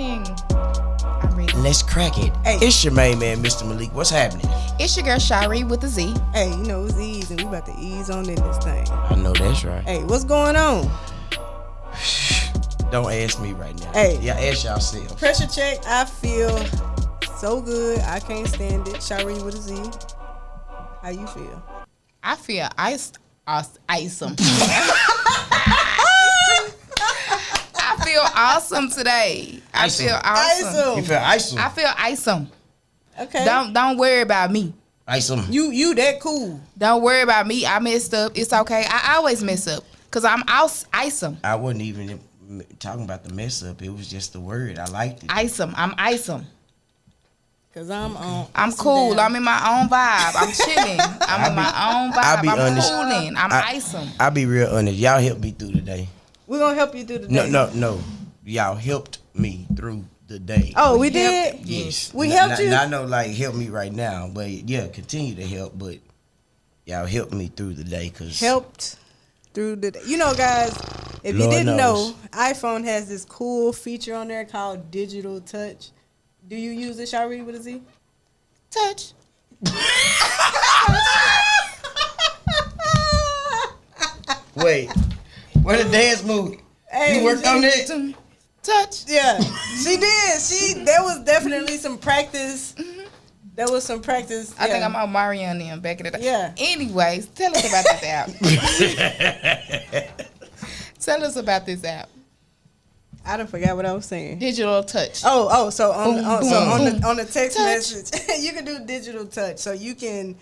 morning. I'm ready. Let's crack it. Hey, it's your main man, Mr. Malik. What's happening? It's your girl Shari with a Z. Hey, you know it's ease, and we about to ease on in this thing. I know that's right. Hey, what's going on? Don't ask me right now. Hey. Yeah, ask yourselves. Pressure check. I feel so good. I can't stand it. Shari with a Z. How you feel? I feel awesome. I feel awesome today. I feel awesome. You feel awesome? I feel awesome. Okay. Don't worry about me. Awesome. You that cool. Don't worry about me. I messed up. It's okay. I always mess up because I'm awesome. I wasn't even talking about the mess up. It was just the word. I liked it. Awesome. I'm awesome. Cause I'm on. I'm cool. I'm in my own vibe. I'm chilling. I'm in my own vibe. I'll be I'm honest. cooling. I'm awesome. I'll be real honest. Y'all helped me through the day. We're gonna help you through the day. No. Y'all helped me through the day. Oh, we did? Yes. We helped you? I know, like, help me right now. But, yeah, continue to help. But y'all helped me through the day. Helped through the day. You know, guys, if Lord you didn't knows. know, iPhone has this cool feature on there called Digital Touch. Do you use it, Shari, with a Z? Touch. Wait. Where the dance move? Hey, you worked on that? Touch. Yeah, she did. There was definitely some practice. There was some practice. I think I'm on Mario and them back in the day. Yeah. Anyways, tell us about this app. Tell us about this app. I done forgot what I was saying. Digital touch. So on the text Touch. message, you can do digital touch. So you can,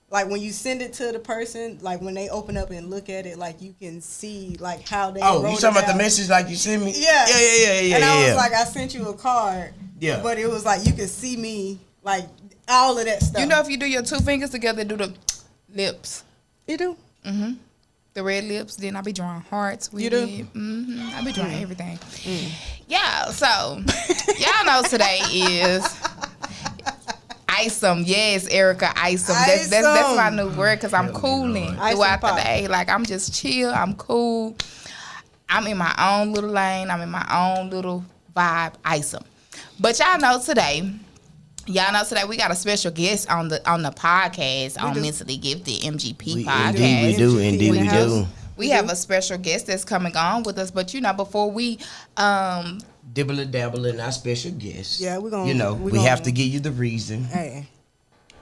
like, when you send it to the person, like when they open up and look at it, like you can see like how they. Oh, wrote you talking it about the out. message like you sent me? Yeah. Yeah. And I was like, I sent you a card. Yeah. But it was like you could see me, like all of that stuff. You know, if you do your two fingers together, do the lips. You do. Mm-hmm. The red lips. Then I be drawing hearts. You do? Mm-hmm. I be drawing everything. Yeah. So y'all know today is Isom. Yes, Erica, Isom. That's my new word because I'm cooling throughout the day. Like I'm just chill. I'm cool. I'm in my own little lane. I'm in my own little vibe. Isom. But y'all know today we got a special guest on the podcast on Mentally Gifted MGP podcast. Indeed we do. We have a special guest that's coming on with us, but before we Dibble and dabble in our special guest. Yeah, we're gonna. We have to give you the reason. Hey.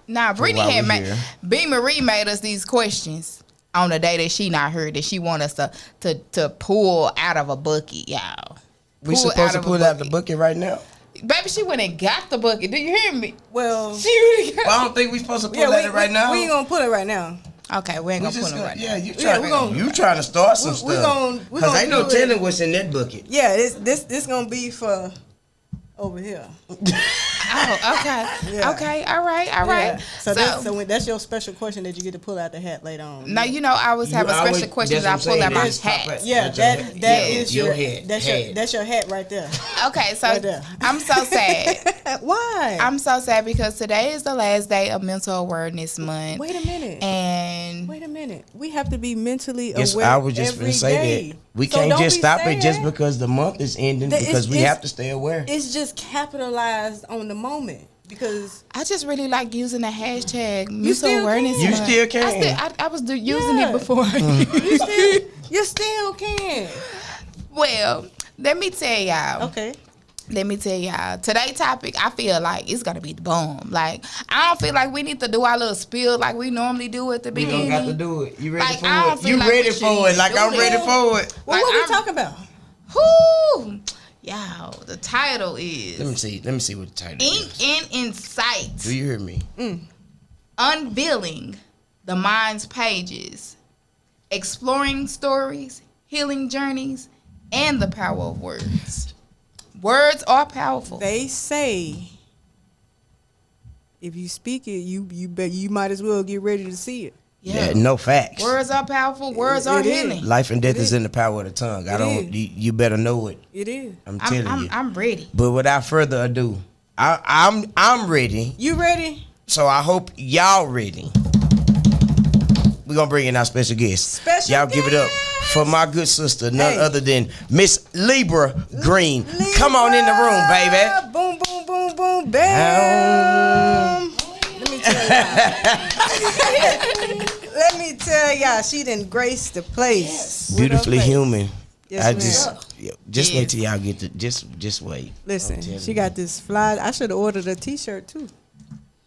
Now, Brittany why we're here. B. Marie made us these questions on the day that she not heard that she want us to pull out of a bucket, y'all. We supposed to pull out the bucket right now? Baby, she went and got the bucket. Do you hear me? Well, she really got I don't think we supposed to pull it right now. We ain't gonna pull it right now. Okay, we ain't gonna pull it right now. Yeah, you trying to start some stuff. Because ain't no telling what's in that bucket. Yeah, this gonna be for over here. Oh, okay. Yeah. Okay, all right. Yeah. So that's your special question that you get to pull out the hat later on. No, I always have a special question that I pull out my hat. Yeah, that is your hat. That's your hat right there. Okay, so right there. I'm so sad. Why? I'm so sad because today is the last day of Mental Awareness Month. Wait a minute. And wait a minute. We have to be mentally yes, aware. I was just every going to say day. that. We can't just stop it just because the month is ending because we have to stay aware. It's just capitalized on the moment. Because I just really like using the hashtag Mental Awareness You Month. still can. I was using it before. You still can. Well, let me tell y'all. Okay. Let me tell y'all. Today's topic, I feel like it's going to be the bomb. Like, I don't feel like we need to do our little spiel like we normally do at the beginning. We don't got to do it. You ready like, for it? You like ready for it like I'm ready for it. Well, like, what we talking about? Whoo! Y'all, the title is... Let me see what the title is. Ink and Insight. Do you hear me? Unveiling the mind's pages. Exploring stories, healing journeys, and the power of words. Words are powerful. They say if you speak it, you might as well get ready to see it. Yeah, no facts. Words are powerful. Words are healing. Life and death is in the power of the tongue. You better know it. It is. I'm telling you. I'm ready. But without further ado, I'm ready. You ready? So I hope y'all ready. we're going to bring in our special guest. Y'all give it up for my good sister, none other than Miss Libra Green. Come on in the room, baby. Boom, boom, boom, boom, bam. Let me tell y'all, she done graced the place. Beautifully human. Yes, just wait till y'all get to just wait. Listen, she got this fly. I should have ordered a T-shirt too.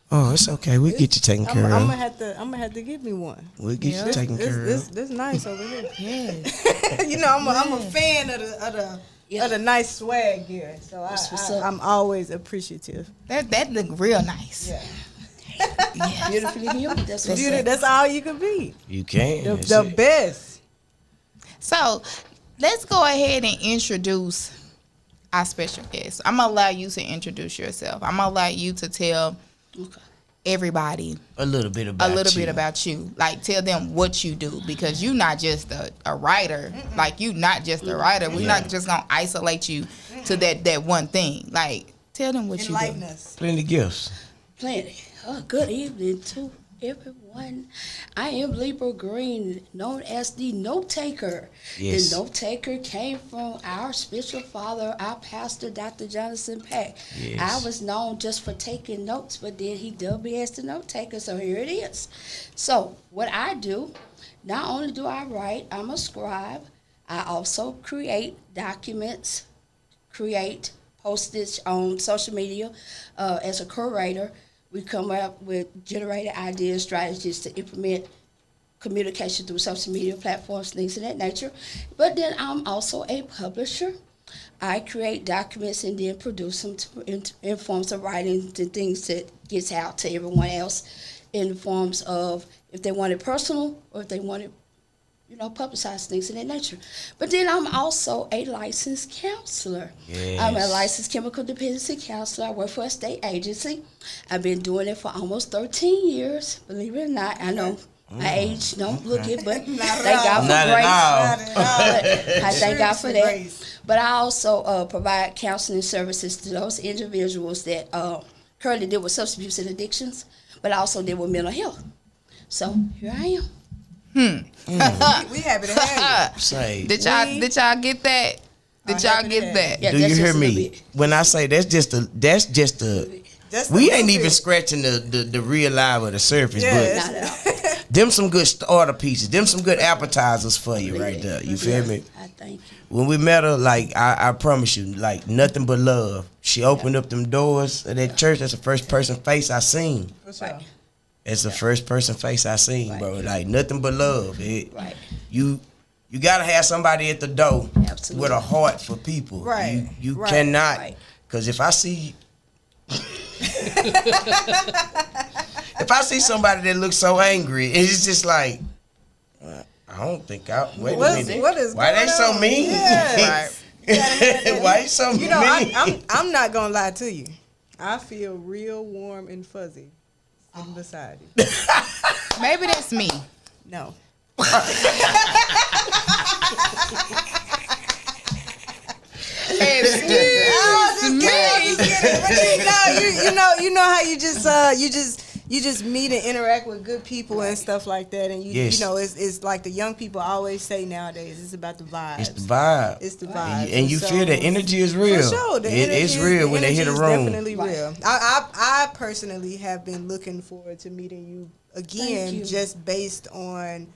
Oh, it's okay. We'll get you taken care of. I'm gonna have to give me one. We'll get you taken care of. This nice over here. Yeah. You know, I'm a fan of the nice swag here. So I'm always appreciative. That look real nice. Yeah. Yeah. Beautifully human. That's all you can be. You can. The best. So let's go ahead and introduce our special guest. I'm gonna allow you to introduce yourself. I'm gonna allow you to tell everybody a little bit about you. Like, tell them what you do, because you're not just a writer. Like, you not just a writer. We're not just gonna isolate you to that one thing. Like, tell them what you do. Plenty of gifts. Plenty. Good evening to everyone. I am Libra Green, known as the note taker. Yes. The note taker came from our spiritual father, our pastor, Dr. Jonathan Peck. Yes. I was known just for taking notes, but then he dubbed me as the note taker, so here it is. So what I do, not only do I write, I'm a scribe. I also create documents, create postage on social media as a curator. We come up with generated ideas, strategies to implement communication through social media platforms, things of that nature. But then I'm also a publisher. I create documents and then produce them in forms of writing and things that gets out to everyone else in forms of if they want it personal or if they want it, publicize things of that nature. But then I'm also a licensed counselor. Yes. I'm a licensed chemical dependency counselor. I work for a state agency. I've been doing it for almost 13 years, believe it or not. I know my age don't look it, but thank God for grace. I thank God for that. But I also provide counseling services to those individuals that currently deal with substance abuse and addictions, but I also deal with mental health. So here I am. We happy to have you. Did y'all get that? Did y'all get that? Yeah, do you hear me? When I say that's just we ain't even scratching the real live of the surface, but them some good starter pieces, them some good appetizers for you right there. You feel me? I thank you. When we met her, like I promise you, like nothing but love. She opened up them doors of that church. That's the first person face I seen. Right. It's the first person face I seen, bro. Like nothing but love. You gotta have somebody at the door with a heart for people. Right. You cannot, because if I see if I see somebody that looks so angry, it's just like I don't think wait a minute. Why they so mean? Yes. Why you so mean? I'm not gonna lie to you. I feel real warm and fuzzy. I'm beside you. Maybe that's me. No. Excuse me. But you know how you just meet and interact with good people and stuff like that, and you know it's like the young people always say nowadays. It's about the vibes. It's the vibe. It's the vibe. And you feel the energy is real. For sure, it's real when they hit a room. Definitely real. I personally have been looking forward to meeting you again, just based on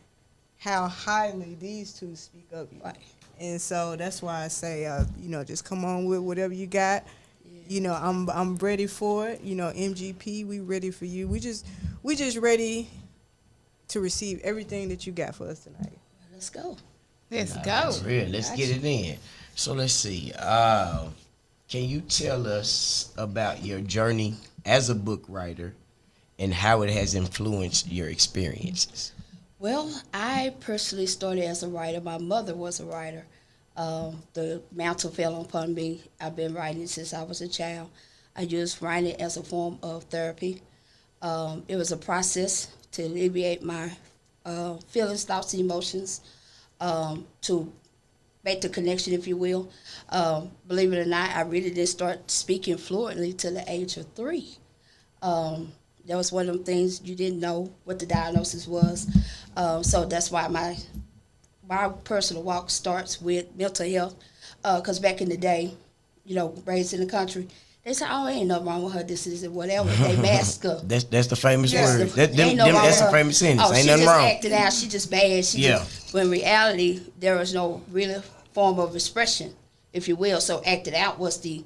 how highly these two speak of you. Right. And so that's why I say, just come on with whatever you got. Yeah. I'm ready for it. MGP, we ready for you. We just ready to receive everything that you got for us tonight. Let's go. Let's go. That's real. Let's get it in. So let's see. Can you tell us about your journey as a book writer and how it has influenced your experiences? Well, I personally started as a writer. My mother was a writer. The mantle fell upon me. I've been writing since I was a child. I used writing as a form of therapy. It was a process to alleviate my feelings, thoughts, and emotions, to make the connection, if you will. Believe it or not, I really didn't start speaking fluently till the age of 3. That was one of them things you didn't know what the diagnosis was. So that's why my personal walk starts with mental health. Because back in the day, raised in the country, they say, "Oh, ain't nothing wrong with her. This is whatever." They mask her. That's the famous word. That's the famous sentence. Oh, ain't she nothing just wrong. acting out. She just bad. When in reality, there was no real form of expression, if you will. So acted out was the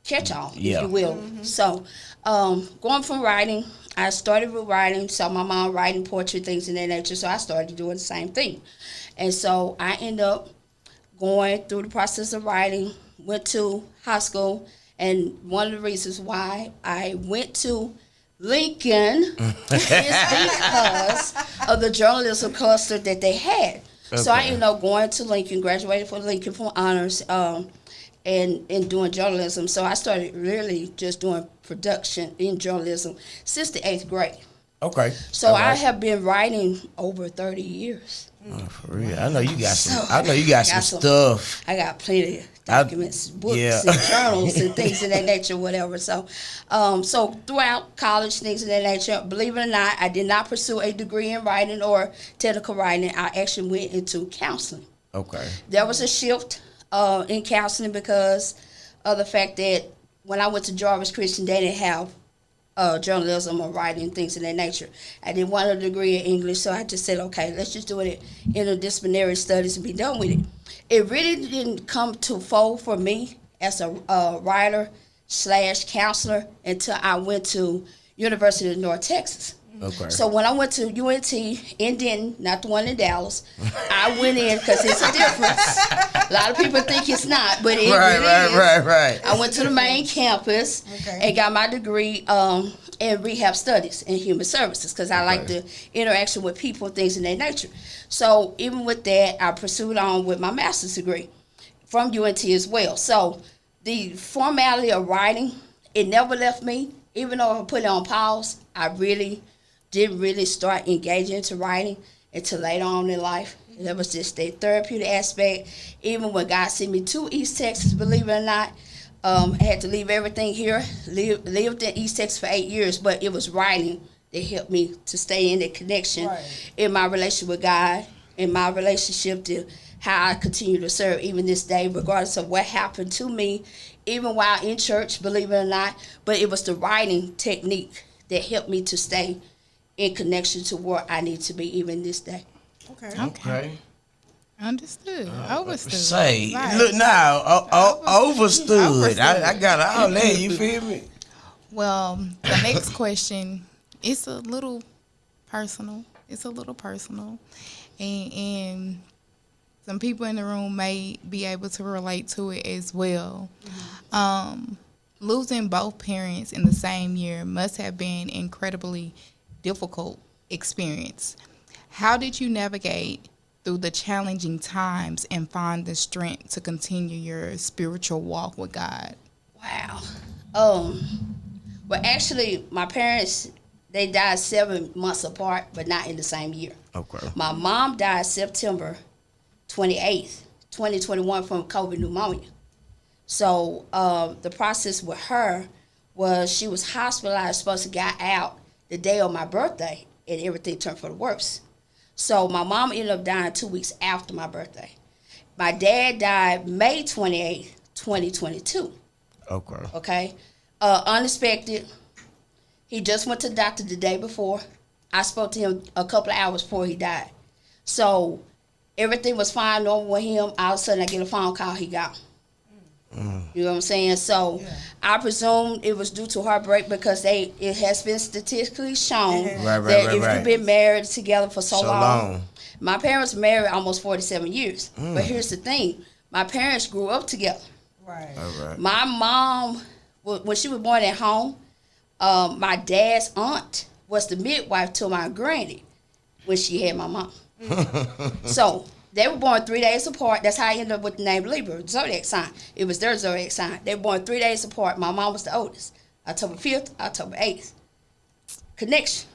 catch-all, if you will. Mm-hmm. So going from writing, I started with writing. Saw my mom writing poetry, things in that nature. So I started doing the same thing. And so I ended up going through the process of writing, went to high school. And one of the reasons why I went to Lincoln is because of the journalism cluster that they had. Okay. So I ended up going to Lincoln, graduated from Lincoln for honors, and doing journalism. So I started really just doing production in journalism since the 8th grade. Okay. So I have been writing over 30 years. Oh, for real. I know you got some stuff. I got plenty of documents, books, and journals and things of that nature, whatever. So, so throughout college, things of that nature, believe it or not, I did not pursue a degree in writing or technical writing. I actually went into counseling. Okay. There was a shift in counseling because of the fact that when I went to Jarvis Christian, they didn't have journalism or writing, things of that nature. I didn't want a degree in English, so I just said, okay, let's just do it in interdisciplinary studies and be done with it. It really didn't come to fold for me as a writer / counselor until I went to University of North Texas. Okay. So when I went to UNT in Denton, not the one in Dallas, I went in because it's a difference. A lot of people think it's not, but it really is. Right. I went to the main campus and got my degree in rehab studies and human services because I like the interaction with people, things of that nature. So even with that, I pursued on with my master's degree from UNT as well. So the formality of writing, it never left me. Even though I put it on pause, I didn't really start engaging into writing until later on in life. That was just a therapeutic aspect. Even when God sent me to East Texas, believe it or not, I had to leave everything here. Lived in East Texas for 8 years, but it was writing that helped me to stay in that connection in my relationship with God, in my relationship to how I continue to serve even this day, regardless of what happened to me, even while in church, believe it or not. But it was the writing technique that helped me to stay in connection to where I need to be even this day. Okay. Understood. Overstood. Say, look now, overstood. I got all that, you feel me? Well, the next question, it's a little personal. And some people in the room may be able to relate to it as well. Losing both parents in the same year must have been incredibly difficult experience. How did you navigate through the challenging times and find the strength to continue your spiritual walk with God? Wow. Well, actually, my parents, they died 7 months apart, but not in the same year. Okay. My mom died September 28th, 2021 from COVID pneumonia. So the process with her was she was hospitalized, supposed to get out the day of my birthday, and everything turned for the worse. So my mom ended up dying 2 weeks after my birthday. My dad died May 28th, 2022. Okay. Unexpected. He just went to the doctor the day before. I spoke to him a couple of hours before he died. So everything was fine normal with him. All of a sudden I get a phone call, he gone. You know what I'm saying? So I presume it was due to heartbreak because it has been statistically shown that if you've been married together for so long. My parents were married almost 47 years. But here's the thing. My parents grew up together. Right. My mom, when she was born at home, my dad's aunt was the midwife to my granny when she had my mom. So they were born 3 days apart. That's how I ended up with the name Libra, zodiac sign. It was their zodiac sign. They were born 3 days apart. My mom was the oldest. October 5th, October 8th. Connection.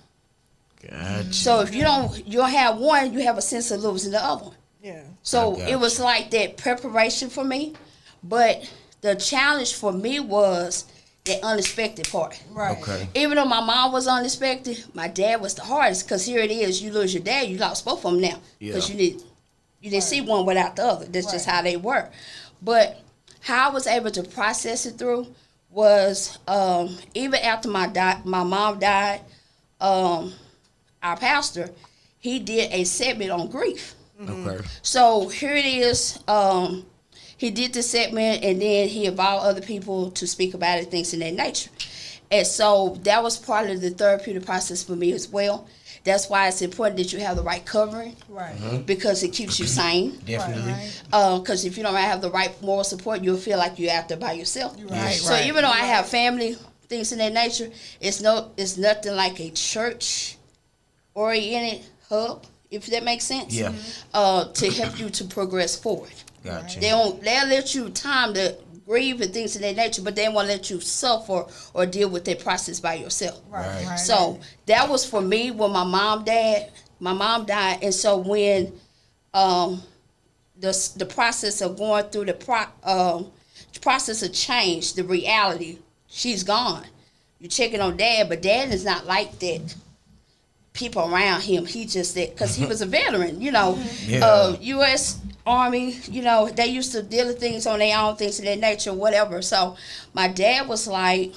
Gotcha. So if you don't have one, you have a sense of losing the other one. Yeah. So it was like that preparation for me. But the challenge for me was the unexpected part. Right. Okay. Even though my mom was unexpected, my dad was the hardest. Because here it is, you lose your dad, you lost both of them now. Because you didn't see one without the other. That's just how they were. But how I was able to process it through was even after my mom died, our pastor, he did a segment on grief. Okay. So here it is. He did the segment, and then he involved other people to speak about it, things in that nature. And so that was part of the therapeutic process for me as well. That's why it's important that you have the right covering, Right. because it keeps you sane. Definitely. Because if you don't have the right moral support, you'll feel like you're out there by yourself. Right. So even though I have family, things in that nature, it's nothing like a church-oriented hub, if that makes sense. Yeah. To help you to progress forward. Gotcha. They'll let you time to grieve and things of that nature, but they won't let you suffer or deal with that process by yourself. Right. So that was for me when my mom died, and so when the process of going through the process of change, the reality, she's gone. You're checking on Dad, but Dad is not like that. People around him, he just that because he was a veteran, U.S. Army, they used to deal with things on their own, things of that nature, whatever. So my dad was like,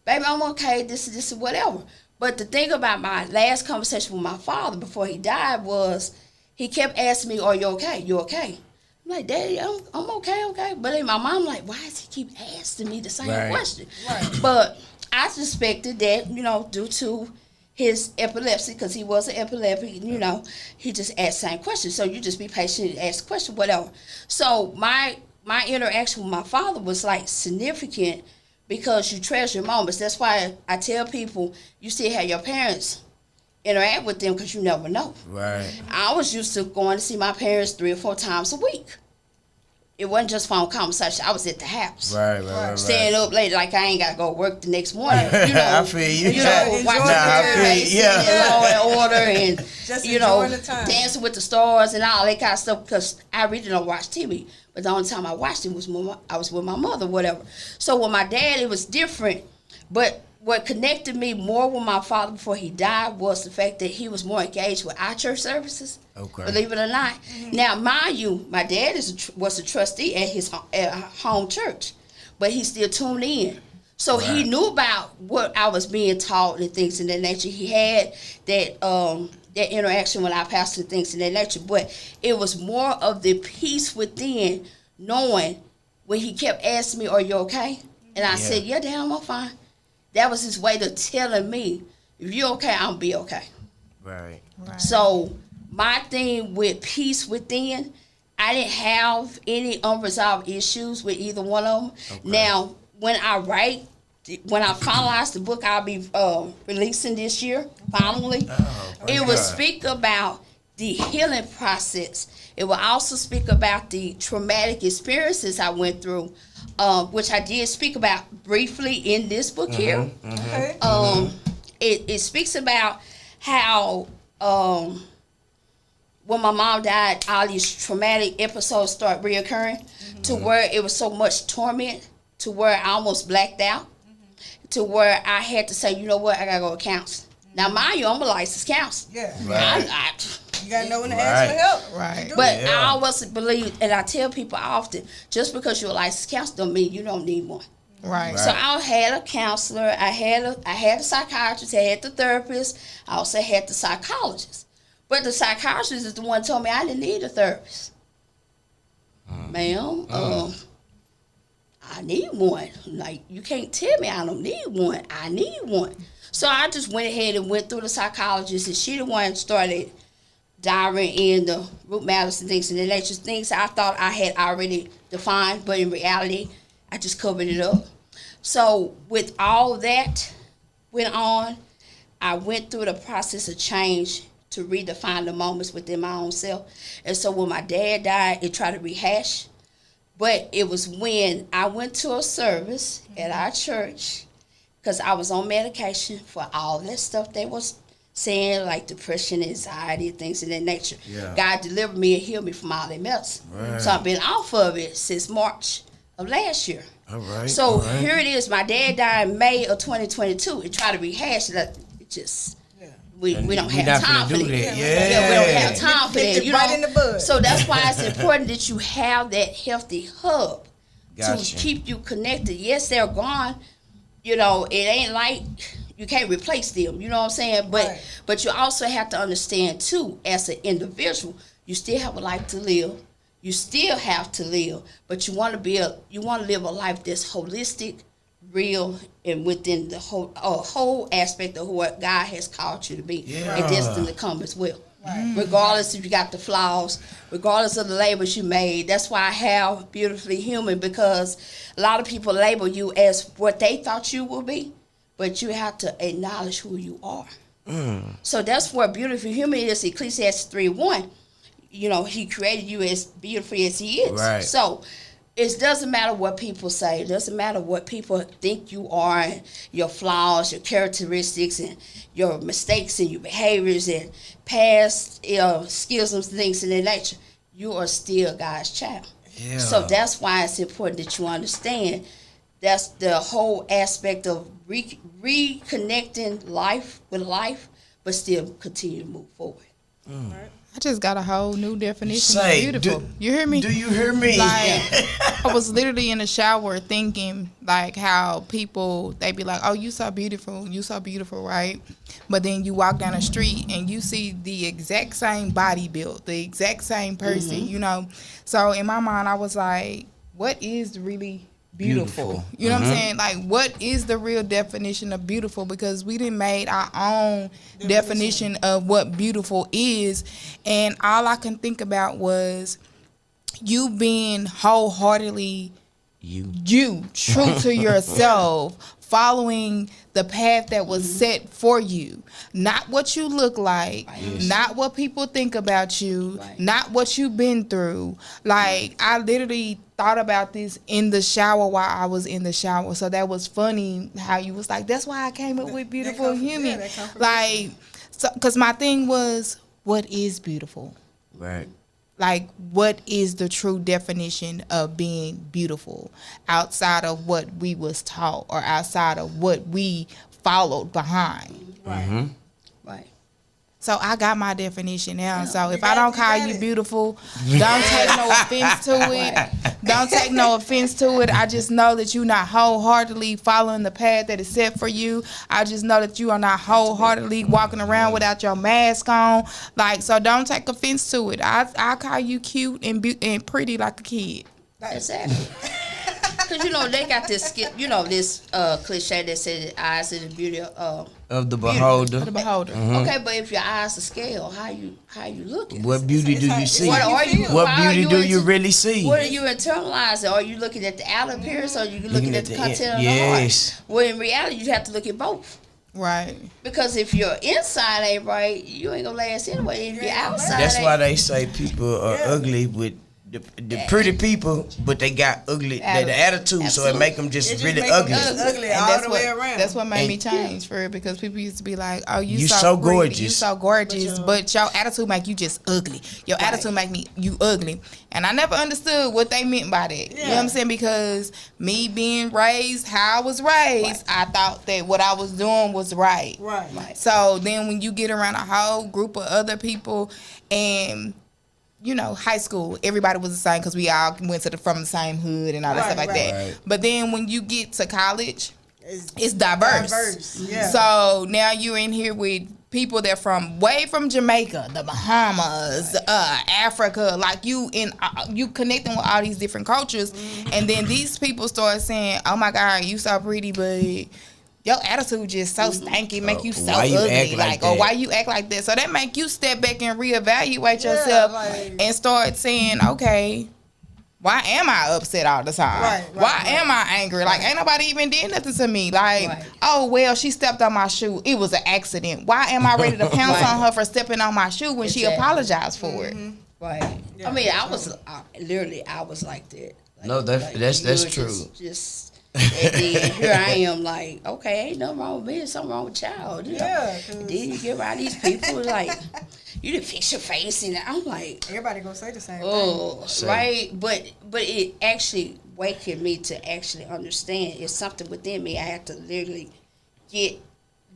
baby, I'm okay, this is whatever. But the thing about my last conversation with my father before he died was he kept asking me, are you okay? You okay? I'm like, Daddy, I'm okay. But then my mom like, why does he keep asking me the same question? Right. But I suspected that, due to his epilepsy, because he was an epileptic, he just asked the same question. So you just be patient and ask the question, whatever. So my interaction with my father was like significant because you treasure moments. That's why I tell people you still have your parents interact with them because you never know. Right. I was used to going to see my parents 3 or 4 times a week. It wasn't just phone conversation. I was at the house. Right. Staying up late like I ain't got to go work the next morning. I feel you. Watching Law and Order and, just the time. Dancing with the Stars and all that kind of stuff because I really don't watch TV. But the only time I watched it was when I was with my mother, whatever. So with my dad, it was different. But what connected me more with my father before he died was the fact that he was more engaged with our church services. Okay. Believe it or not. Mm-hmm. Now, mind you, my dad was a trustee at his home church, but he still tuned in. So he knew about what I was being taught and things in that nature. He had that interaction with our pastor and things in that nature, but it was more of the peace within knowing when he kept asking me, are you okay? And I said, yeah, Dad, I'm fine. That was his way of telling me, if you're okay, I'll be okay. Right. So my thing with peace within, I didn't have any unresolved issues with either one of them. Okay. Now, when I finalize the book I'll be releasing this year, finally, it will speak about the healing process. It will also speak about the traumatic experiences I went through, which I did speak about briefly in this book here. Okay. It speaks about how when my mom died, all these traumatic episodes start reoccurring to where it was so much torment to where I almost blacked out to where I had to say, you know what, I got to go to counseling. Now, mind you, I'm a licensed counselor. Yeah. Right. You got to know when to ask for help. Right. But I always believe, and I tell people often, just because you're a licensed counselor don't mean you don't need one. Right. So I had a counselor, I had a psychiatrist, I had the therapist, I also had the psychologist. But the psychiatrist is the one who told me I didn't need a therapist. Ma'am, I need one. Like, you can't tell me I don't need one. I need one. So I just went ahead and went through the psychologist, and she the one who started diving in the root matters and things and the nature things I thought I had already defined, but in reality, I just covered it up. So with all that went on, I went through the process of change to redefine the moments within my own self. And so when my dad died, it tried to rehash. But it was when I went to a service at our church, because I was on medication for all that stuff they was saying, like depression, anxiety, things of that nature. Yeah. God delivered me and healed me from all that medicine. Right. So I've been off of it since March of last year. All right. So here it is. My dad died in May of 2022. And try to rehash it. It just we don't have time for that. Yeah, we don't have time for that. You know. In the bud. So that's why it's important that you have that healthy hub to keep you connected. Yes, they're gone. You know, it ain't like you can't replace them. You know what I'm saying? But you also have to understand too, as an individual, you still have a life to live. You still have to live, but you want to live a life that's holistic, real, and within the whole aspect of what God has called you to be and destined to come as well. Right. Regardless if you got the flaws, regardless of the labels you made. That's why I have Beautifully Human, because a lot of people label you as what they thought you would be, but you have to acknowledge who you are. So that's where Beautifully Human is. Ecclesiastes 3:1. You know, he created you as beautiful as he is. Right. So it doesn't matter what people say. It doesn't matter what people think you are, your flaws, your characteristics, and your mistakes and your behaviors and past skills and things in that nature. You are still God's child. Yeah. So that's why it's important that you understand that's the whole aspect of reconnecting life with life, but still continue to move forward. Right. I just got a whole new definition of beautiful. You hear me? Do you hear me? Like, I was literally in the shower thinking, like, how people, they be like, oh, you so beautiful, right? But then you walk down the street and you see the exact same body build, the exact same person, you know? So in my mind, I was like, what is really beautiful? You know what I'm saying? Like, what is the real definition of beautiful? Because we done made our own definition of what beautiful is, and all I can think about was you being wholeheartedly you true to yourself, following the path that was set for you, not what you look like, not what people think about you, not what you've been through. Like, I literally thought about this in the shower while I was in the shower. So that was funny how you was like, that's why I came up with Beautiful Human. Like, so, because my thing was, what is beautiful? Right. Like, what is the true definition of being beautiful outside of what we was taught or outside of what we followed behind? Right. Right. So I got my definition now. So if I don't call you beautiful, don't take no offense to it. Don't take no offense to it. I just know that you're not wholeheartedly following the path that is set for you. I just know that you are not wholeheartedly walking around without your mask on. Like, so don't take offense to it. I call you cute and pretty like a kid. Exactly. Because, you know, they got this, this cliche that says eyes are the beauty of the beholder. Of the beholder. Okay, but if your eyes are scale, how you looking? What beauty do you see? What beauty do you really see? What are you internalizing? Are you looking at the outer appearance, or are you looking at the content of the heart? Well, in reality, you have to look at both. Right. Because if your inside ain't right, you ain't gonna last anyway. If your outside That's why they say people are ugly with the pretty people, but they got ugly, the attitude, absolutely. So it make them just really ugly. All the way around. That's what made me change for it, because people used to be like, "Oh, you so gorgeous, you so gorgeous," but your attitude make you just ugly. Your attitude make you ugly, and I never understood what they meant by that. You know what I'm saying? Because me being raised how I was raised, I thought that what I was doing was right. Right. So then when you get around a whole group of other people, and you know, high school, everybody was the same because we all went from the same hood and all that stuff like that. Right. But then when you get to college, it's diverse. Yeah. So now you're in here with people that way from Jamaica, the Bahamas, Africa. Like you connecting with all these different cultures, and then these people start saying, "Oh my God, you so pretty, but your attitude just so stanky, make you so ugly, or why you act like that." So that make you step back and reevaluate yourself and start saying, okay, why am I upset all the time? Why am I angry? Like, ain't nobody even did nothing to me. Like, oh, well, she stepped on my shoe. It was an accident. Why am I ready to pounce on her for stepping on my shoe when she apologized for it? Right. Yeah. I mean, I was like that. Like, no, that's true. Just and then here I am, like, okay, ain't nothing wrong with me, something wrong with y'all. You know? And then you get around these people like, you didn't fix your face, and I'm like, everybody gonna say the same thing. Right? But it actually awakened me to actually understand it's something within me I have to literally get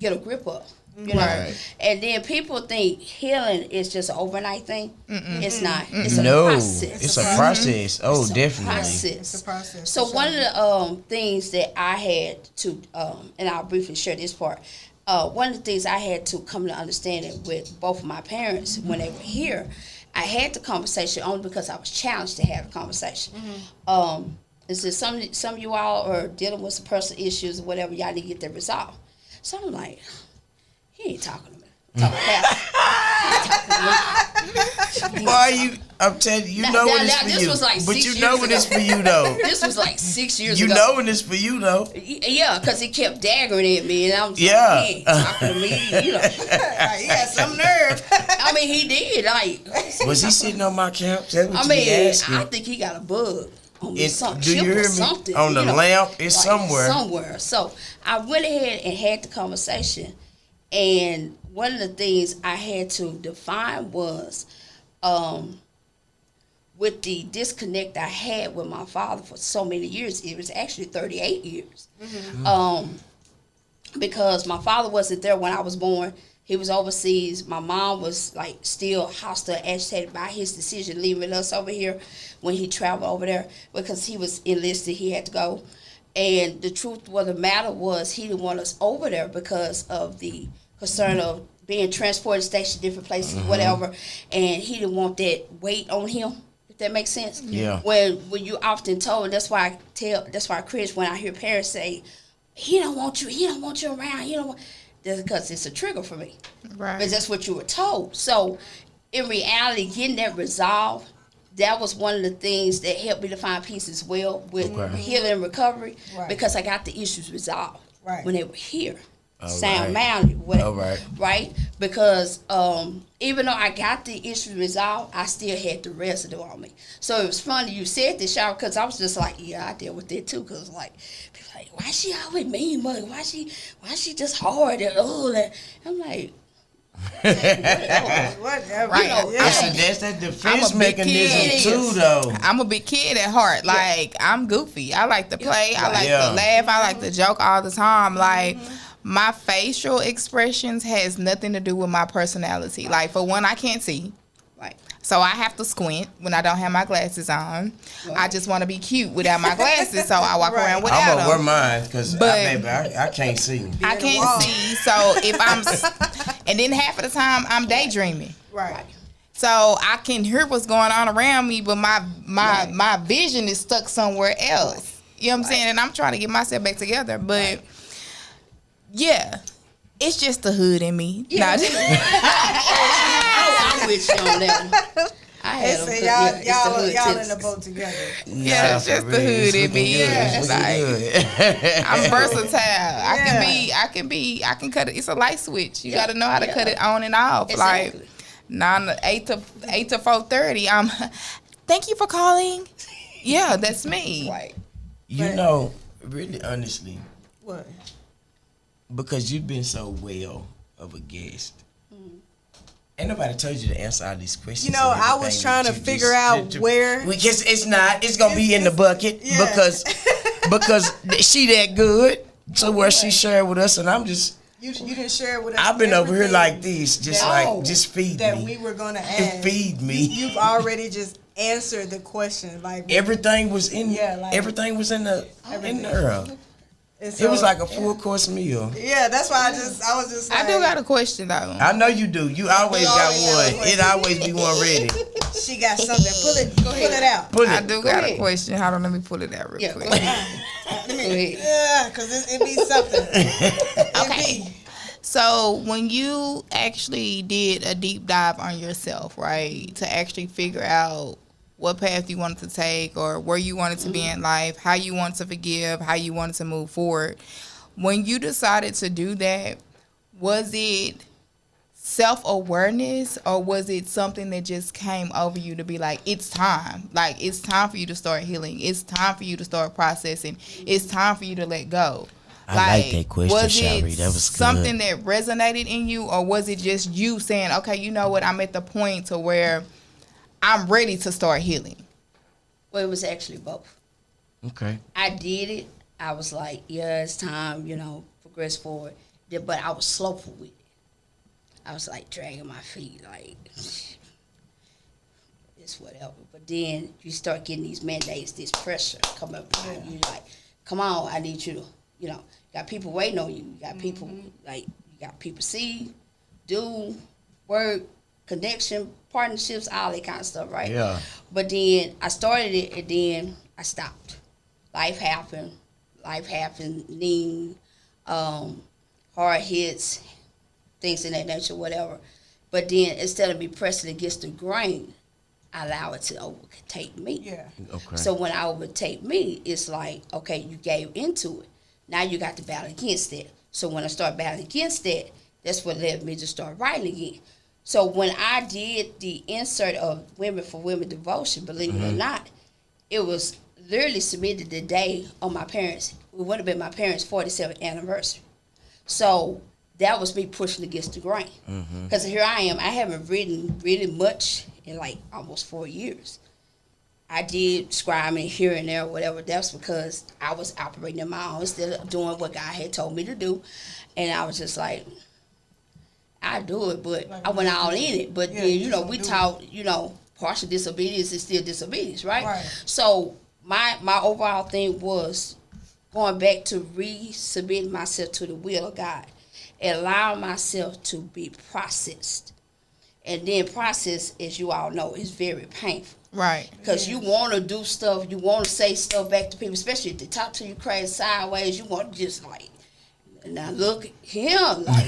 a grip of. You know, and then people think healing is just an overnight thing. It's not. It's a process. It's a process. Oh, it's definitely. It's a process. So one of the things that I had to, and I'll briefly share this part. One of the things I had to come to understanding with both of my parents when they were here, I had the conversation only because I was challenged to have a conversation. Is that some of you all are dealing with some personal issues or whatever, y'all need to get that resolved. So I'm like, he ain't talking to me. Boy, I'm telling you, know when it's for you. Was like but you know when it's for you, though. This was like 6 years ago. You know when it's for you, though. Yeah, because he kept daggering at me, and I'm like, he ain't talking to me. You know, he had some nerve. I mean, he did. Like, was he sitting on my couch? That's what I think he got a bug. On me, do you hear me? Something, on the lamp, it's like somewhere. Somewhere. So I went ahead and had the conversation, and one of the things I had to define was, with the disconnect I had with my father for so many years, it was actually 38 years. Because my father wasn't there when I was born. He was overseas. My mom was like still hostile, agitated by his decision leaving us over here when he traveled over there because he was enlisted. He had to go. And the truth of the matter was he didn't want us over there because of the concern of being transported, stationed different places, whatever. And he didn't want that weight on him, if that makes sense. Yeah. When you often told, that's why I cringe when I hear parents say, he don't want you around, that's because it's a trigger for me. Right. Because that's what you were told. So, in reality, getting that resolved, that was one of the things that helped me to find peace as well with healing and recovery. Right. Because I got the issues resolved when they were here. Sound minded, whatever. Right? Because even though I got the issues resolved, I still had the residue on me. So it was funny you said this, y'all, because I was just like, yeah, I deal with that too. Because like, people like, why she always mean mug? Why she just hard and all that? I'm like, whatever. Right. That's that defense mechanism too, though. I'm a big kid at heart. Like, I'm goofy. I like to play. I like to laugh. I like to joke all the time. Like, my facial expressions has nothing to do with my personality. Like, for one, I can't see. Right. So I have to squint when I don't have my glasses on. Right. I just want to be cute without my glasses, so I walk around without them. I'm gonna wear mine because I can't see. I can't see. So if I'm, and then half of the time I'm daydreaming. Right. So I can hear what's going on around me, but my vision is stuck somewhere else. You know what I'm saying? And I'm trying to get myself back together, but yeah. It's just the hood in me. Yeah. I'm with you on that one. Y'all in the boat together. Yeah, it's just the hood in me. I'm versatile. I can cut it. It's a light switch. You got to know how to cut it on and off. Exactly. Like 8 to 4:30. Thank you for calling. Yeah, that's me. Right. You know, really honestly. What? Because you've been so well of a guest. Ain't nobody told you to answer all these questions. You know, I was trying to figure out where. Because it's not. It's gonna be in the bucket because she that good. So where she shared with us, and I'm just. You didn't share with us. I've been over here like this, just feed me. That we were gonna ask. Feed me. You've already just answered the question. Like everything was in. Everything was in there. So, it was like a full course meal. Yeah, that's why I was just like, I do got a question though. I know you do. You always got one. It always be one ready. She got something. Pull it out. I do got a question. Hold on, let me pull it out real quick. Yeah, because it be something. Okay. So when you actually did a deep dive on yourself, right, to actually figure out what path you wanted to take or where you wanted to be in life, how you wanted to forgive, how you wanted to move forward. When you decided to do that, was it self-awareness or was it something that just came over you to be like, it's time. Like, it's time for you to start healing. It's time for you to start processing. It's time for you to let go. I like that question, Shari. That was something that resonated in you, or was it just you saying, okay, you know what, I'm at the point to where I'm ready to start healing? Well, it was actually both. Okay. I did it. I was like, yeah, it's time, progress forward. But I was slowful with it. I was like dragging my feet, like it's whatever. But then you start getting these mandates, this pressure come up behind you, like, come on, I need you to, got people waiting on you. You got people see, do, work, connection, partnerships, all that kind of stuff, right? Yeah. But then I started it and then I stopped. Life happened, hard hits, things in that nature, whatever. But then instead of me pressing against the grain, I allow it to overtake me. Yeah. Okay. So when I overtake me, it's like, okay, you gave into it. Now you got to battle against that. So when I start battling against that, that's what led me to start writing again. So when I did the insert of Women for Women Devotion, believe it or not, it was literally submitted the day of my parents', it would have been my parents' 47th anniversary. So that was me pushing against the grain. Because here I am, I haven't written really much in like almost 4 years. I did scribing here and there, whatever. That's because I was operating in my own, instead of doing what God had told me to do. And I was just like, I do it, but I went all in it. But then, we taught, partial disobedience is still disobedience, right? So my overall thing was going back to resubmitting myself to the will of God and allowing myself to be processed. And then process, as you all know, is very painful. Right. Because you want to do stuff, you want to say stuff back to people, especially if they talk to you crazy sideways, you want to just like, now look at him. Like,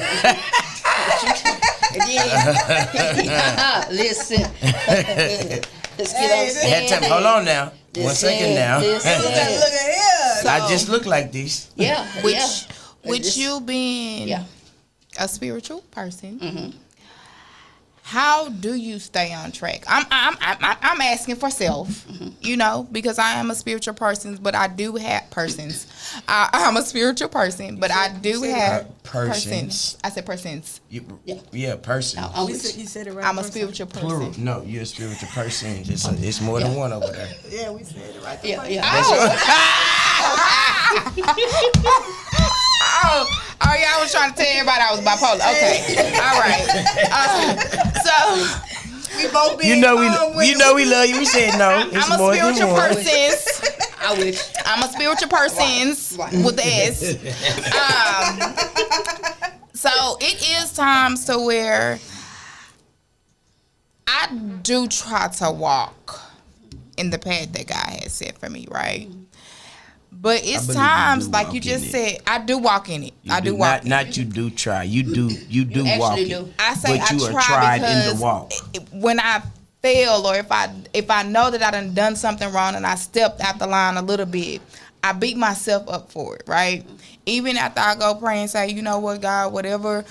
and then, listen. Let's get on Hold on now. 1 second now. Look at him. I just look like this. Yeah. Which you being a spiritual person, how do you stay on track? I'm asking for self, because I am a spiritual person, but I do have persons. I'm a spiritual person, but I do have persons. I said persons. Person. You said it right. I'm a spiritual person. Plural. No, you're a spiritual person. It's more than one over there. Yeah, we said it right. Oh, yeah, I was trying to tell everybody I was bipolar. Okay. All right. So we both we love you. We said no. It's I'm a spiritual person. I wish. I'm a spiritual person with the S. So it is times to where I do try to walk in the path that God has set for me, right? But it's times, like you just said, I do walk in it. I do walk. Not you do try. You do walk it. I say but you I are try tried in the walk. When I fail, or if I know that I done something wrong and I stepped out the line a little bit, I beat myself up for it, right? Even after I go pray and say, you know what, God, whatever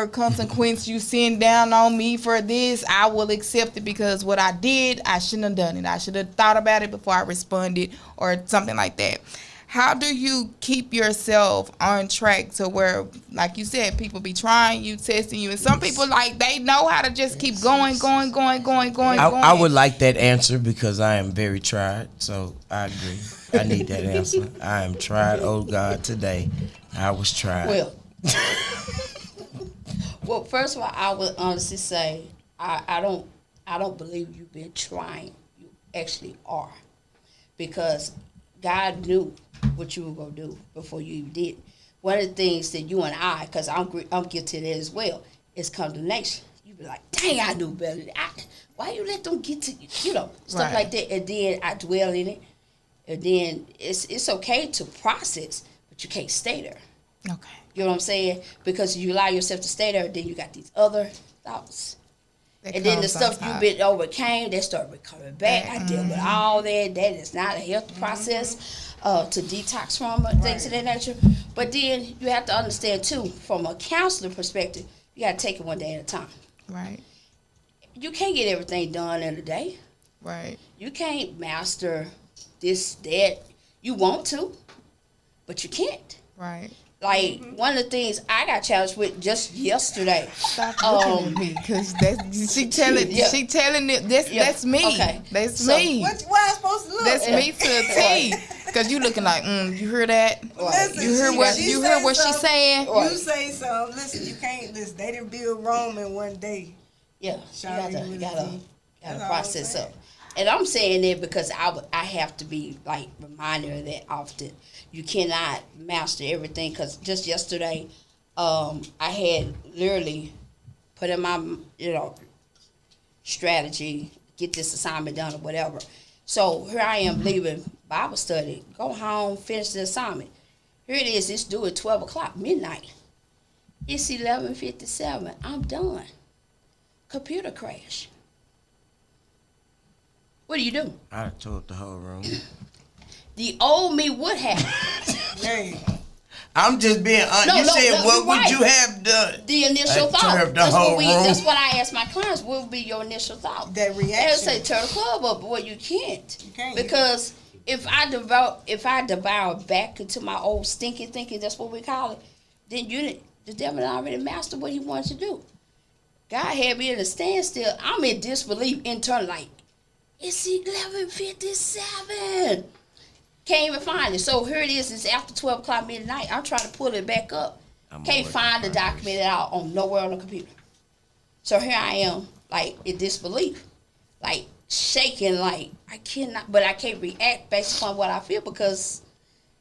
consequence you send down on me for this, I will accept it, because what I did, I shouldn't have done it. I should have thought about it before I responded, or something like that. How do you keep yourself on track to where, like you said, people be trying you, testing you, and some people, like, they know how to just keep going. I would like that answer, because I am very tried, so I agree. I need that answer. I am tried, oh God, today. I was tried. Well, first of all, I would honestly say I don't believe you've been trying. You actually are, because God knew what you were gonna do before you even did. One of the things that you and I, because I'm guilty of that as well, is condemnation. You be like, dang, I knew better. Why you let them get to you? Stuff like that. And then I dwell in it. And then it's okay to process, but you can't stay there. Okay. You know what I'm saying? Because you allow yourself to stay there, then you got these other thoughts. And then the stuff you've been overcame, they start coming back. I deal with all that. That is not a healthy process to detox from, things of that nature. But then you have to understand, too, from a counselor perspective, you got to take it one day at a time. Right. You can't get everything done in a day. Right. You can't master this, that. You want to, but you can't. Right. Like, one of the things I got challenged with just yesterday. Stop looking at me, because she telling it. That's me. Okay. That's me. What I supposed to look? That's me to a T. Cause you looking like, you hear that? Listen, you heard what she's saying? You say something. Listen, you can't listen. They didn't build Rome in one day. Yeah, you gotta process up. And I'm saying that because I have to be like reminded of that often. You cannot master everything. Because just yesterday, I had literally put in my strategy, get this assignment done or whatever. So here I am leaving Bible study, go home, finish the assignment. Here it is, it's due at 12 o'clock, midnight. It's 11:57, I'm done. Computer crash. What do you do? I told the whole room. The old me would have. Hey. I'm just being honest. You said, what would you have done? The initial thought. That's what I ask my clients. What would be your initial thought? That reaction. They'll say, turn the club up. Well, you can't. You can't. Because if I devour back into my old stinking thinking, that's what we call it, then the devil already mastered what he wanted to do. God had me at a standstill. I'm in disbelief internally, like, it's 11:57. Can't even find it. So here it is. It's after 12 o'clock midnight. I'm trying to pull it back up. Can't find the document at all nowhere on the computer. So here I am, like, in disbelief. Like, shaking, like, I cannot, but I can't react based upon what I feel because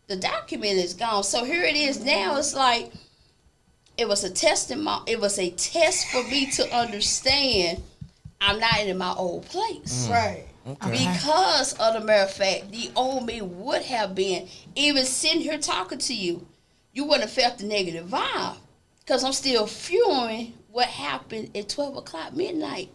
the document is gone. So here it is now. It's like, it was a test for me to understand I'm not in my old place. Right. Okay. Because of the matter of fact, the old me would have been, even sitting here talking to you, you wouldn't have felt the negative vibe. Because I'm still fueling what happened at 12 o'clock midnight.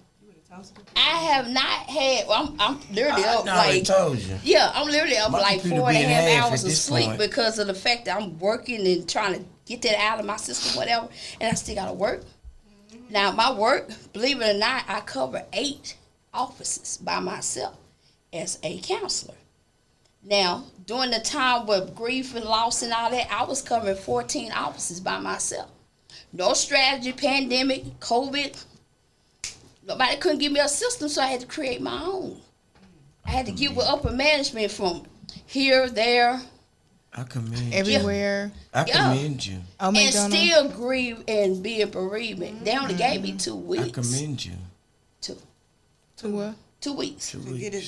I have not had, I'm literally up like, told you. Yeah, I'm literally up like 4.5 hours of sleep point. because of the fact that I'm working and trying to get that out of my system, whatever, and I still got to work. Now, my work, believe it or not, I cover 8 offices by myself as a counselor. Now, during the time with grief and loss and all that, I was covering 14 offices by myself. No strategy, pandemic, COVID. Nobody couldn't give me a system, so I had to create my own. I had to get with upper management from here, there. I commend everywhere. I commend you. Oh, and still grieve and be in bereavement. They only gave me 2 weeks. I commend you. 2. 2 what? 2 weeks. To get it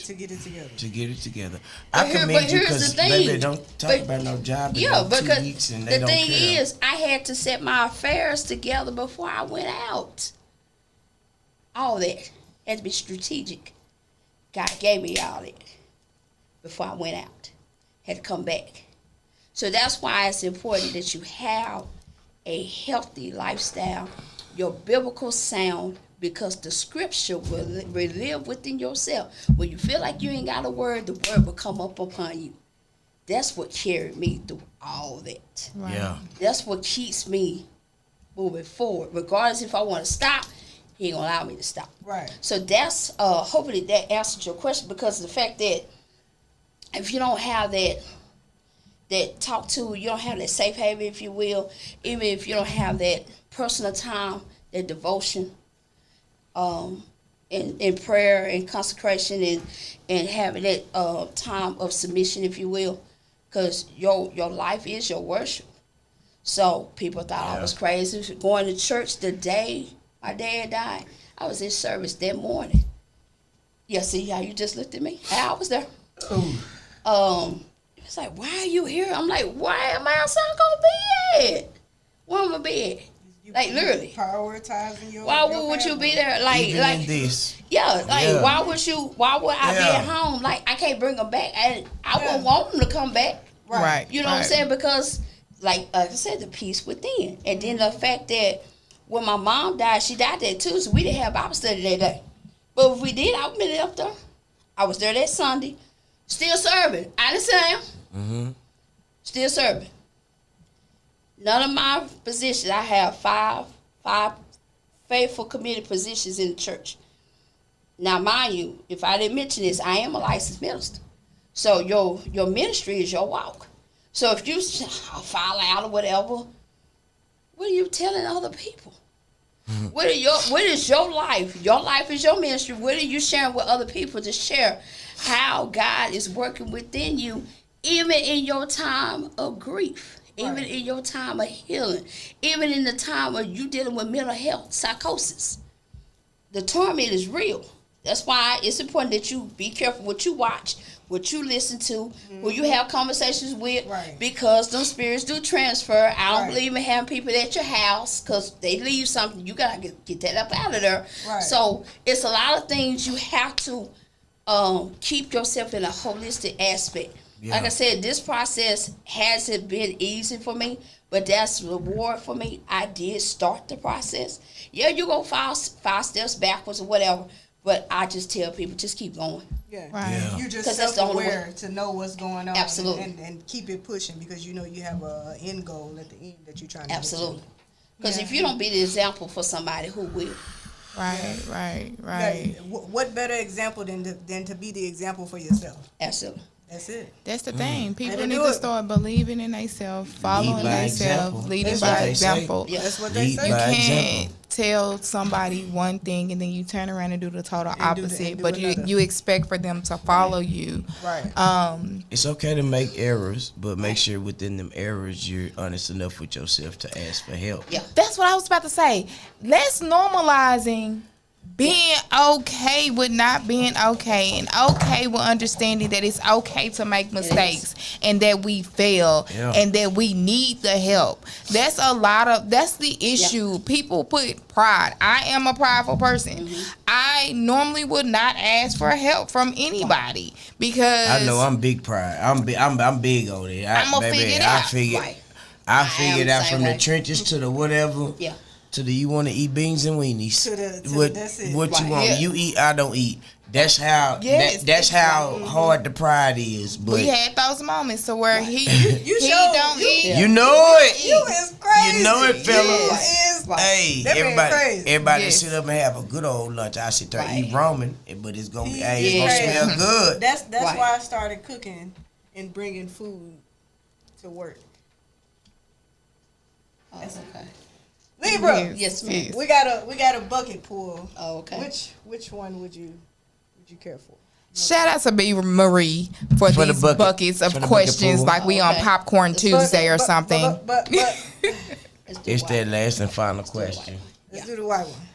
together. I commend you because baby, don't talk about no job in 2 weeks and they don't care. The thing is, I had to set my affairs together before I went out. All that had to be strategic. God gave me all that before I went out. Had to come back. So that's why it's important that you have a healthy lifestyle, your biblical sound, because the scripture will live within yourself. When you feel like you ain't got a word, the word will come up upon you. That's what carried me through all that. Right. Yeah. That's what keeps me moving forward. Regardless if I want to stop, he ain't going to allow me to stop. Right. So that's, hopefully that answered your question, because of the fact that if you don't have that talk to, you don't have that safe haven, if you will, even if you don't have that personal time, that devotion, in prayer and consecration and having that time of submission, if you will, because your life is your worship. So people thought I was crazy going to church the day my dad died. I was in service that morning. Yeah, see how you just looked at me? I was there. It's like, why are you here? I'm like, why am I outside gonna be at? Where am I be at? Like literally. Prioritizing your Why would you be there? Like in this. Yeah, like why would I be at home? Like I can't bring them back. I wouldn't want them to come back. Right. You know what I'm saying? Because like I said, the peace within. And then the fact that when my mom died, she died that Tuesday. We didn't have Bible study that day. But if we did, I would have been up there. I was there that Sunday. Still serving. I understand. Mm-hmm. Still serving. None of my positions, I have five faithful committed positions in the church. Now, mind you, if I didn't mention this, I am a licensed minister. So your ministry is your walk. So if you fall out or whatever, what are you telling other people? Mm-hmm. What is your life? Your life is your ministry. What are you sharing with other people to share how God is working within you even in your time of grief, even in your time of healing, even in the time of you dealing with mental health, psychosis, the torment is real. That's why it's important that you be careful what you watch, what you listen to, who you have conversations with, because those spirits do transfer. I don't believe in having people at your house because they leave something. You got to get that up out of there. So it's a lot of things you have to keep yourself in a holistic aspect. Like I said, this process hasn't been easy for me, but that's the reward for me. I did start the process. Yeah, you go five steps backwards or whatever, but I just tell people, just keep going. You just self-aware to know what's going on. Absolutely. And keep it pushing because you know you have an end goal at the end that you're trying to Absolutely. Because if you don't be the example for somebody, who will? Right. What better example than to be the example for yourself? Absolutely. That's it. That's the thing. People need to start believing in themselves, following themselves, leading by example. That's what they say. You can't tell somebody one thing and then you turn around and do the total opposite, but you expect for them to follow you. It's okay to make errors, but make sure within them errors you're honest enough with yourself to ask for help. That's what I was about to say. Let's normalizing being okay with not being okay, and okay with understanding that it's okay to make mistakes and that we fail and that we need the help. That's the issue. People put pride. I am a prideful person. I normally would not ask for help from anybody because I know I'm big pride. I'm big on it. I'm gonna figure it out. I figured out from the trenches to the whatever. To the you want to eat beans and weenies. What you want? You eat, I don't eat. That's how. That's how hard the pride is. But we had those moments to where he don't eat. You know it. You is crazy. You know it, fellas. Hey, everybody sit up and have a good old lunch. I sit there and eat ramen, but it's gonna it's gonna smell good. That's why I started cooking and bringing food to work. That's okay. Libra, yes, ma'am. We got a bucket pool. Oh, okay. Which one would you care for? Shout out to B Marie for these buckets of questions, like we on Popcorn Tuesday or something. But it's that last and final question. Let's do the white one.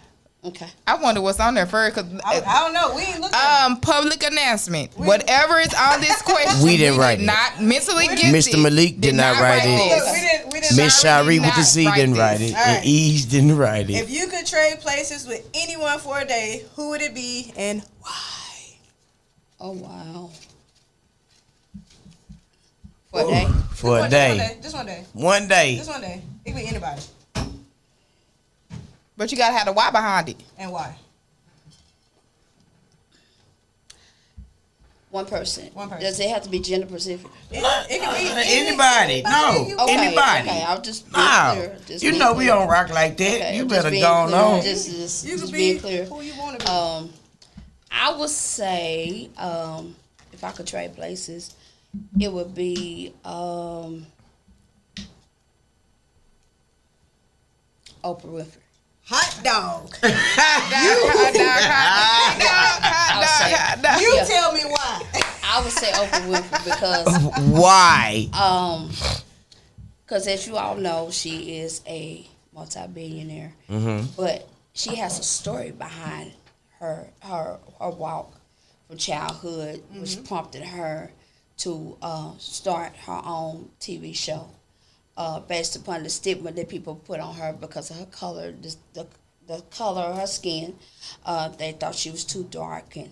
Okay. I wonder what's on there first. Cause I don't know. We ain't looking. Public announcement. Whatever is on this question, we didn't write it. Not mentally gifted. Mr. Malik did not write it. Miss Shari with the C didn't write it. And Ease didn't write it. If you could trade places with anyone for a day, who would it be and why? Oh wow. For a day? For a day. Just one day. One day. Just one day. It could be anybody. But you gotta have the why behind it. And why? One person. Does it have to be gender specific? It can be anybody. No, anybody. Okay, I'll just be clear. You know we don't rock like that. Okay, you better go on. You can be clear. Who you want to be. I would say, if I could trade places, it would be Oprah Winfrey. Hot dog. You tell me why. I would say Oprah Winfrey because why? Because as you all know, she is a multi-billionaire, but she has a story behind her walk from childhood, which prompted her to start her own TV show. Based upon the stigma that people put on her because of her color, the color of her skin. They thought she was too dark and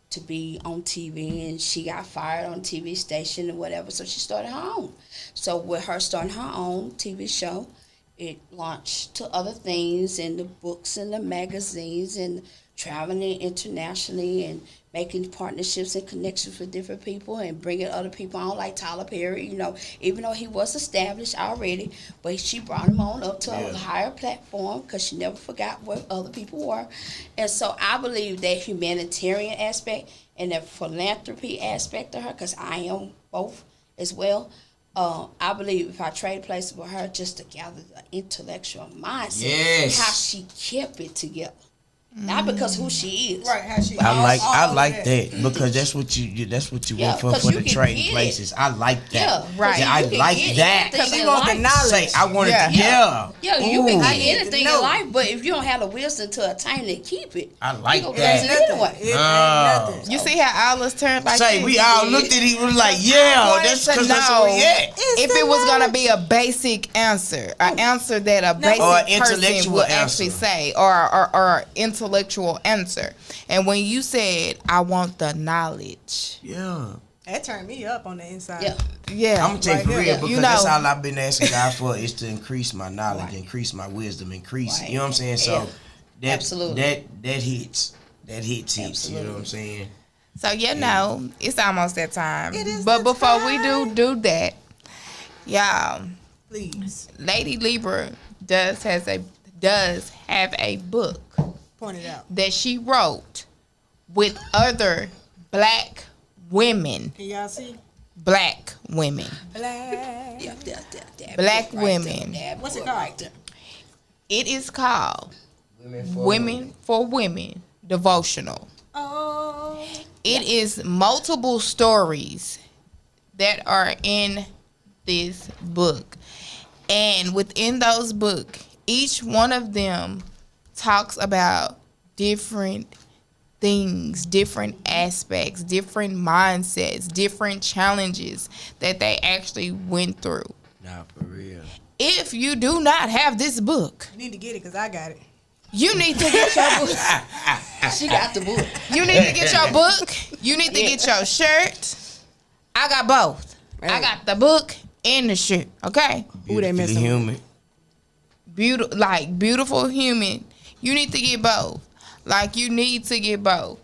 to be on TV, and she got fired on TV station and whatever, so she started her own. So with her starting her own TV show, it launched to other things in the books and the magazines and traveling internationally and making partnerships and connections with different people and bringing other people on, like Tyler Perry, even though he was established already, but she brought him on up to a higher platform because she never forgot what other people were. And so I believe that humanitarian aspect and that philanthropy aspect of her, because I am both as well, I believe if I trade places with her just to gather the intellectual mindset, how she kept it together. Not because who she is. Right, how she I like that because that's what you went for the trading places. I like that. Yeah, right. Yeah, I like that. Because we want the knowledge. Say, I wanted Yeah. Yeah, you can get anything in life, but if you don't have the wisdom to attain it, keep it. I like you that. It anyway. It ain't nothing. You see how all us turned like Say, this? we all looked at each other like, that's because that's where we at. If it was gonna be a basic answer, an answer that a basic Or person intellectual would answer. actually say, or intellectual answer. And when you said, "I want the knowledge," That turned me up on the inside. yeah, I'm gonna tell you for real because You know, that's all I've been asking God for is to increase my knowledge, increase my wisdom, increase. You know what I'm saying? So Absolutely. that hits. That hits. Absolutely. You know what I'm saying? So it's almost that time. It is But the before time. we do that, y'all, Please Lady Libra does have a book point it out. that she wrote with other black women. Can y'all see? Black women. Black women. What's it called? It is called Women for Women Devotional. Oh. It is multiple stories that are in this book. And within those books, each one of them talks about different things, different aspects, different mindsets, different challenges that they actually went through. Nah, for real. If you do not have this book, You need to get it because I got it. you need to get your book. She got the book. You need to get your book. You need to get your shirt. I got both. I got the book and the shirt. Okay. Who they messing with? Human. Beautiful human. You need to get both. You need to get both.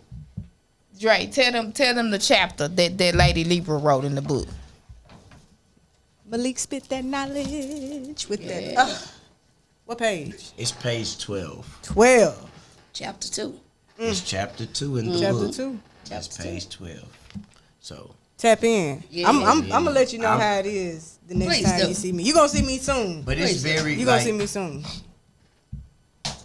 Dre, tell them the chapter that Lady Libra wrote in the book. Malik spit that knowledge with that. What page? It's page 12. 12. Chapter 2. It's chapter 2 in the Chapter book. 2. That's page 12. So Tap in. Yeah. I'm gonna let you know how it is the next Please time do. you see me. You gonna see me soon. but it's very You gonna see me soon.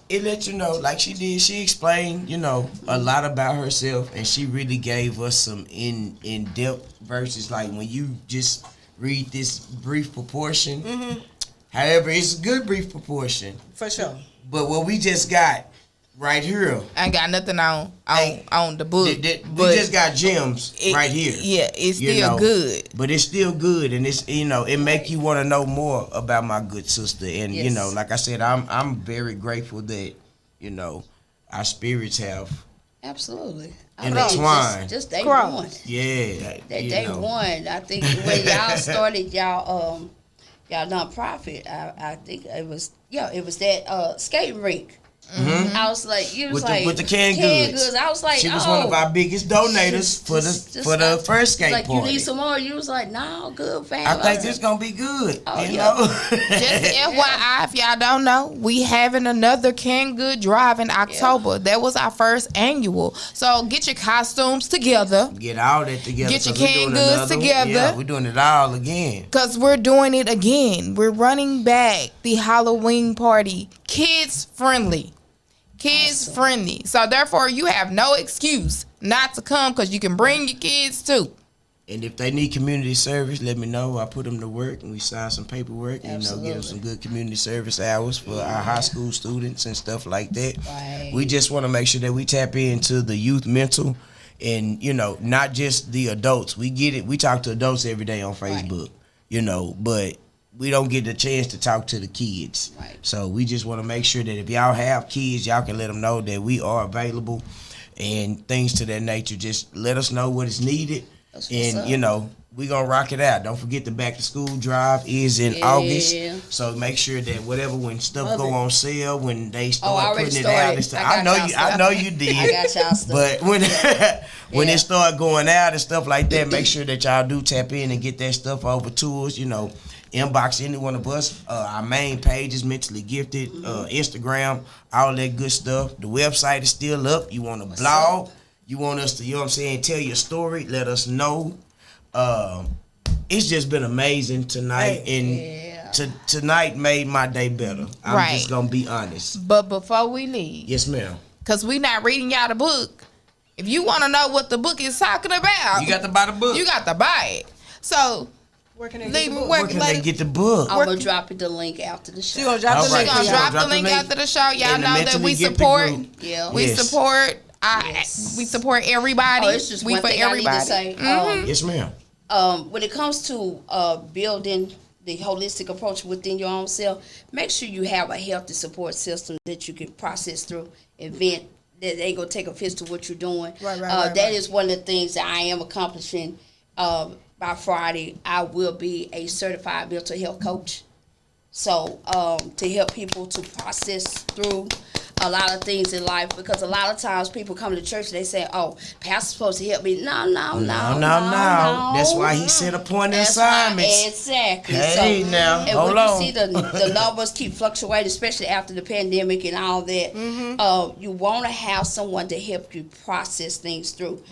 it let you know, like she did, she explained, a lot about herself, and she really gave us some in-depth verses, like when you just read this brief proportion. However, it's a good brief proportion. For sure. But what we just got right here, I ain't got nothing on the book. we just got gems right here. Yeah, it's still good. But it's still good, and it's it make you want to know more about my good sister. And Yes. like I said, I'm very grateful that our spirits have Absolutely. intertwined. Just day Cross. one. Yeah, That day one, I think when y'all started y'all nonprofit, I think it was that skating rink. I was like, with the canned goods. I was like, she was one of our biggest donators for the first skate like, party. you need some more? You was like, no, good, fam. I think this gonna be good. Oh, you yeah. know. Just FYI, if y'all don't know, we having another Canned Good drive in October. That was our first annual. So get your costumes together. Get all that together. Get your 'cause we canned doing goods together. Yeah, we're doing it all again. Because we're doing it again. We're running back the Halloween party. Kids friendly. So therefore, you have no excuse not to come because you can bring your kids too. And if they need community service, let me know. I put them to work and we sign some paperwork. Absolutely. Give them some good community service hours for our high school students and stuff like that. Right. We just want to make sure that we tap into the youth mental and, not just the adults. We get it. We talk to adults every day on Facebook, but we don't get the chance to talk to the kids. Right. So we just want to make sure that if y'all have kids, y'all can let them know that we are available and things to that nature. Just let us know what is needed. And, we going to rock it out. Don't forget the back to school drive is in August. So make sure that when stuff go on sale, when they start putting it out and stuff. I know you did. I got y'all stuff. But when it start going out and stuff like that, make sure that y'all do tap in and get that stuff over to us, inbox any one of us. Our main page is Mentally Gifted, Instagram, all that good stuff. The website is still up. You want to blog, you want us to, tell your story, let us know. It's just been amazing tonight, tonight made my day better. I'm just gonna be honest. But before we leave, Yes, ma'am. because we not reading y'all the book. If you want to know what the book is talking about, you got to buy the book. You got to buy it. So, where can they get the book? I'm going to drop the link after the show. She going to drop the link. She going to drop the link after the show. Y'all know that we support. We support. We support everybody. It's just one thing I need to say. Yes, ma'am. When it comes to building the holistic approach within your own self, make sure you have a healthy support system that you can process through and vent. That ain't gonna take offense to what you're doing. That is one of the things that I am accomplishing. By Friday, I will be a certified mental health coach. So to help people to process through a lot of things in life, because a lot of times people come to church and they say, "Oh, pastor's supposed to help me." No. That's why he set appointed assignments. Exactly. Hey, now, hold on. You see the numbers keep fluctuating, especially after the pandemic and all that. You want to have someone to help you process things through,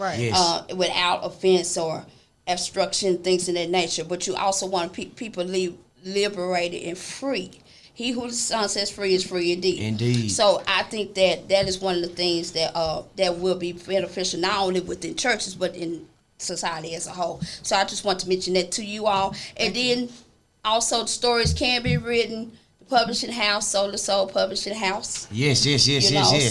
without offense or obstruction, things of that nature. But you also want people to leave liberated and free. He who the Son sets free is free indeed. Indeed. So I think that is one of the things that that will be beneficial not only within churches but in society as a whole. So I just want to mention that to you all. And then also the stories can be written. The publishing house, Soul to Soul Publishing House. Yes.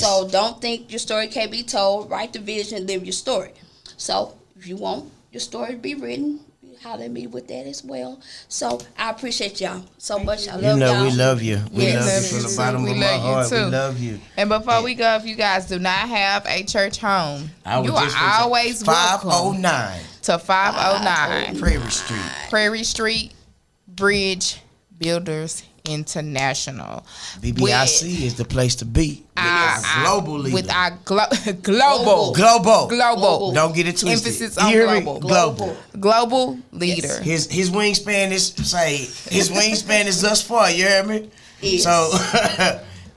So don't think your story can't be told. Write the vision, live your story. So if you want your story to be written, holler at me with that as well. So I appreciate y'all so much. I love y'all. We love you. We love you from the bottom of my heart. We love you. And before we go, if you guys do not have a church home, you are always welcome 509 to 509 Prairie Street. Prairie Street Bridge Builders International. BBIC is the place to be. Global leader. With our global. Don't get it twisted. Emphasis on global leader. His wingspan is thus far. You hear me? Yes. So,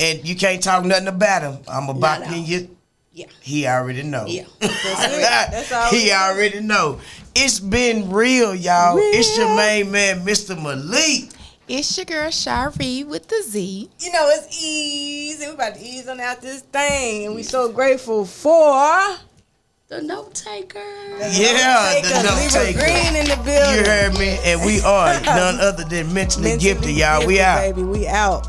and you can't talk nothing about him. I'm about to you. Yeah. He already know. Yeah. That's all he already know. It's been real, y'all. It's your main man, Mr. Malik. It's your girl Shari with the Z. You know, it's easy. We're about to ease on out this thing. And we're so grateful for the note taker. The note taker. Libra Green in the building. You heard me? And we are none other than mentally gifted, y'all. We out. Baby, we out.